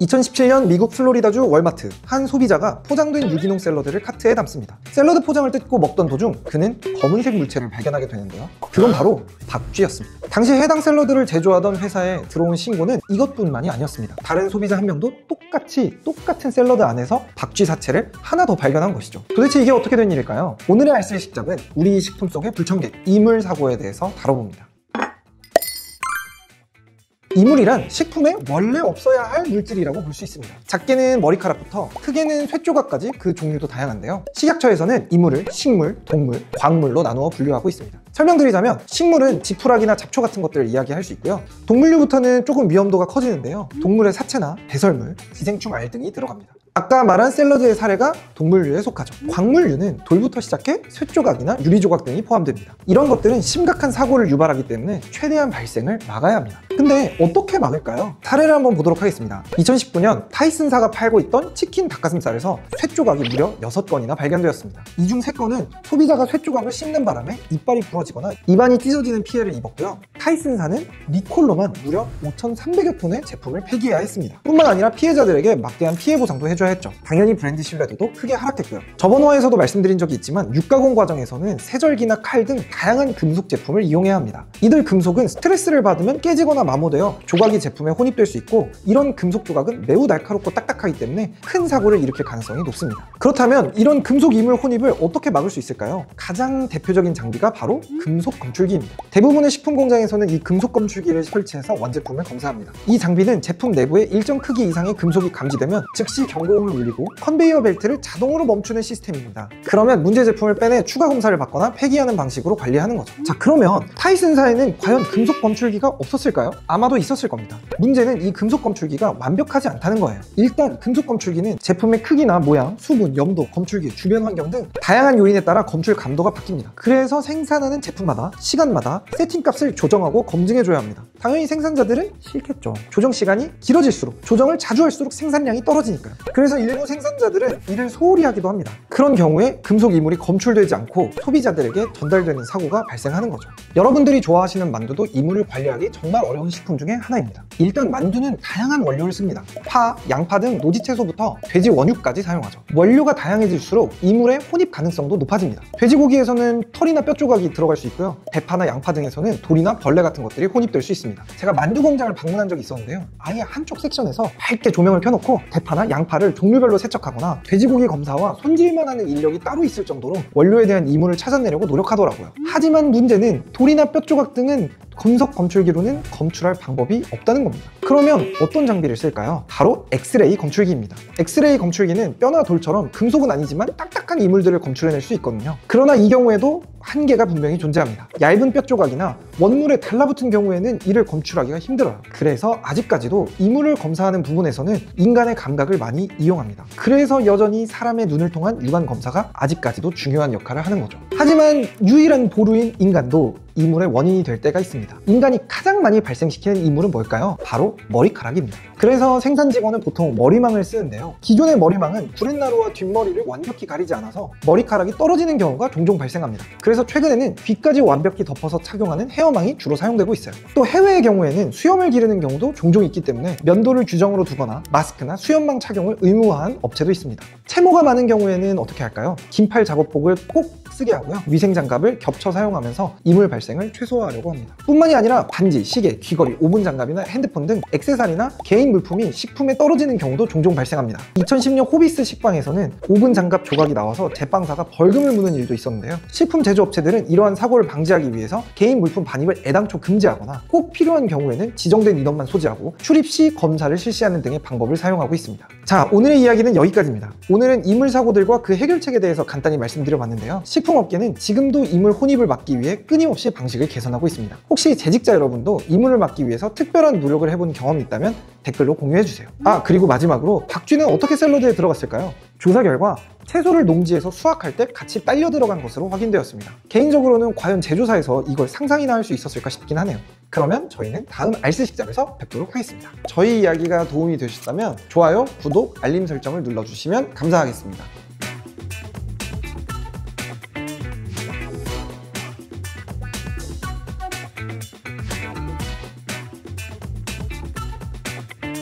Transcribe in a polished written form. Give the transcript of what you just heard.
2017년 미국 플로리다주 월마트. 한 소비자가 포장된 유기농 샐러드를 카트에 담습니다. 샐러드 포장을 뜯고 먹던 도중 그는 검은색 물체를 발견하게 되는데요. 그건 바로 박쥐였습니다. 당시 해당 샐러드를 제조하던 회사에 들어온 신고는 이것뿐만이 아니었습니다. 다른 소비자 한 명도 똑같은 샐러드 안에서 박쥐 사체를 하나 더 발견한 것이죠. 도대체 이게 어떻게 된 일일까요? 오늘의 알쓸 식잡은 우리 식품 속의 불청객 이물 사고에 대해서 다뤄봅니다. 이물이란 식품에 원래 없어야 할 물질이라고 볼 수 있습니다. 작게는 머리카락부터 크게는 쇠조각까지 그 종류도 다양한데요. 식약처에서는 이물을 식물, 동물, 광물로 나누어 분류하고 있습니다. 설명드리자면 식물은 지푸라기나 잡초 같은 것들을 이야기할 수 있고요. 동물류부터는 조금 위험도가 커지는데요. 동물의 사체나 배설물, 기생충, 알 등이 들어갑니다. 아까 말한 샐러드의 사례가 동물류에 속하죠. 광물류는 돌부터 시작해 쇠조각이나 유리조각 등이 포함됩니다. 이런 것들은 심각한 사고를 유발하기 때문에 최대한 발생을 막아야 합니다. 근데 어떻게 막을까요? 사례를 한번 보도록 하겠습니다. 2019년 타이슨사가 팔고 있던 치킨 닭가슴살에서 쇠조각이 무려 6건이나 발견되었습니다. 이 중 3건은 소비자가 쇠조각을 씹는 바람에 이빨이 부러지거나 입안이 찢어지는 피해를 입었고요. 타이슨사는 리콜로만 무려 5,300여 톤의 제품을 폐기해야 했습니다. 뿐만 아니라 피해자들에게 막대한 피해 보상도 해줘야 했죠. 당연히 브랜드 신뢰도도 크게 하락했고요. 저번 화에서도 말씀드린 적이 있지만 육가공 과정에서는 세절기나 칼 등 다양한 금속 제품을 이용해야 합니다. 이들 금속은 스트레스를 받으면 깨지거나 마모되어 조각이 제품에 혼입될 수 있고, 이런 금속 조각은 매우 날카롭고 딱딱하기 때문에 큰 사고를 일으킬 가능성이 높습니다. 그렇다면 이런 금속 이물 혼입을 어떻게 막을 수 있을까요? 가장 대표적인 장비가 바로 금속 검출기입니다. 대부분의 식품 공장에서는 이 금속 검출기를 설치해서 원제품을 검사합니다. 이 장비는 제품 내부에 일정 크기 이상의 금속이 감지되면 즉시 경고음을 울리고 컨베이어 벨트를 자동으로 멈추는 시스템입니다. 그러면 문제 제품을 빼내 추가 검사를 받거나 폐기하는 방식으로 관리하는 거죠. 자, 그러면 타이슨사에는 과연 금속 검출기가 없었을까요? 아마도 있었을 겁니다. 문제는 이 금속 검출기가 완벽하지 않다는 거예요. 일단 금속 검출기는 제품의 크기나 모양, 수분, 염도, 검출기, 주변 환경 등 다양한 요인에 따라 검출 감도가 바뀝니다. 그래서 생산하는 제품마다 시간마다 세팅값을 조정하고 검증해줘야 합니다. 당연히 생산자들은 싫겠죠. 조정 시간이 길어질수록, 조정을 자주 할수록 생산량이 떨어지니까요. 그래서 일부 생산자들은 이를 소홀히 하기도 합니다. 그런 경우에 금속 이물이 검출되지 않고 소비자들에게 전달되는 사고가 발생하는 거죠. 여러분들이 좋아하시는 만두도 이물을 관리하기 정말 어려운 식품 중에 하나입니다. 일단 만두는 다양한 원료를 씁니다. 파, 양파 등 노지채소부터 돼지 원유까지 사용하죠. 원료가 다양해질수록 이물의 혼입 가능성도 높아집니다. 돼지고기에서는 털이나 뼈 조각이 들어갈 수 있고요. 대파나 양파 등에서는 돌이나 벌레 같은 것들이 혼입될 수 있습니다. 제가 만두 공장을 방문한 적이 있었는데요. 아예 한쪽 섹션에서 밝게 조명을 켜놓고 대파나 양파를 종류별로 세척하거나 돼지고기 검사와 손질만 하는 인력이 따로 있을 정도로 원료에 대한 이물을 찾아내려고 노력하더라고요. 하지만 문제는 돌이나 뼈 조각 등은 금속 검출기로는 검출할 방법이 없다는 겁니다. 그러면 어떤 장비를 쓸까요? 바로 엑스레이 검출기입니다. 엑스레이 검출기는 뼈나 돌처럼 금속은 아니지만 딱딱한 이물들을 검출해낼 수 있거든요. 그러나 이 경우에도 한계가 분명히 존재합니다. 얇은 뼈 조각이나 원물에 달라붙은 경우에는 이를 검출하기가 힘들어요. 그래서 아직까지도 이물을 검사하는 부분에서는 인간의 감각을 많이 이용합니다. 그래서 여전히 사람의 눈을 통한 육안 검사가 아직까지도 중요한 역할을 하는 거죠. 하지만 유일한 보루인 인간도 이물의 원인이 될 때가 있습니다. 인간이 가장 많이 발생시키는 이물은 뭘까요? 바로 머리카락입니다. 그래서 생산 직원은 보통 머리망을 쓰는데요. 기존의 머리망은 구렛나루와 뒷머리를 완벽히 가리지 않아서 머리카락이 떨어지는 경우가 종종 발생합니다. 그래서 최근에는 귀까지 완벽히 덮어서 착용하는 헤어망이 주로 사용되고 있어요. 또 해외의 경우에는 수염을 기르는 경우도 종종 있기 때문에 면도를 규정으로 두거나 마스크나 수염망 착용을 의무화한 업체도 있습니다. 채모가 많은 경우에는 어떻게 할까요? 긴팔 작업복을 꼭 쓰게 하고요. 위생장갑을 겹쳐 사용하면서 이물 발생을 최소화하려고 합니다. 뿐만이 아니라 반지, 시계, 귀걸이, 오븐 장갑이나 핸드폰 등 액세서리나 개인 물품이 식품에 떨어지는 경우도 종종 발생합니다. 2010년 호비스 식빵에서는 오븐 장갑 조각이 나와서 제빵사가 벌금을 무는 일도 있었는데요. 식품 제조업체들은 이러한 사고를 방지하기 위해서 개인 물품 반입을 애당초 금지하거나 꼭 필요한 경우에는 지정된 인원만 소지하고 출입 시 검사를 실시하는 등의 방법을 사용하고 있습니다. 자, 오늘의 이야기는 여기까지입니다. 오늘은 이물 사고들과 그 해결책에 대해서 간단히 말씀드려봤는데요. 식품업계는 지금도 이물 혼입을 막기 위해 끊임없이 방식을 개선하고 있습니다. 혹시 재직자 여러분도 이물을 막기 위해서 특별한 노력을 해본 경험이 있다면 댓글로 공유해주세요. 그리고 마지막으로 박쥐는 어떻게 샐러드에 들어갔을까요? 조사 결과 채소를 농지에서 수확할 때 같이 딸려 들어간 것으로 확인되었습니다. 개인적으로는 과연 제조사에서 이걸 상상이나 할 수 있었을까 싶긴 하네요. 그러면 저희는 다음 알쓸식잡에서 뵙도록 하겠습니다. 저희 이야기가 도움이 되셨다면 좋아요, 구독, 알림 설정을 눌러주시면 감사하겠습니다.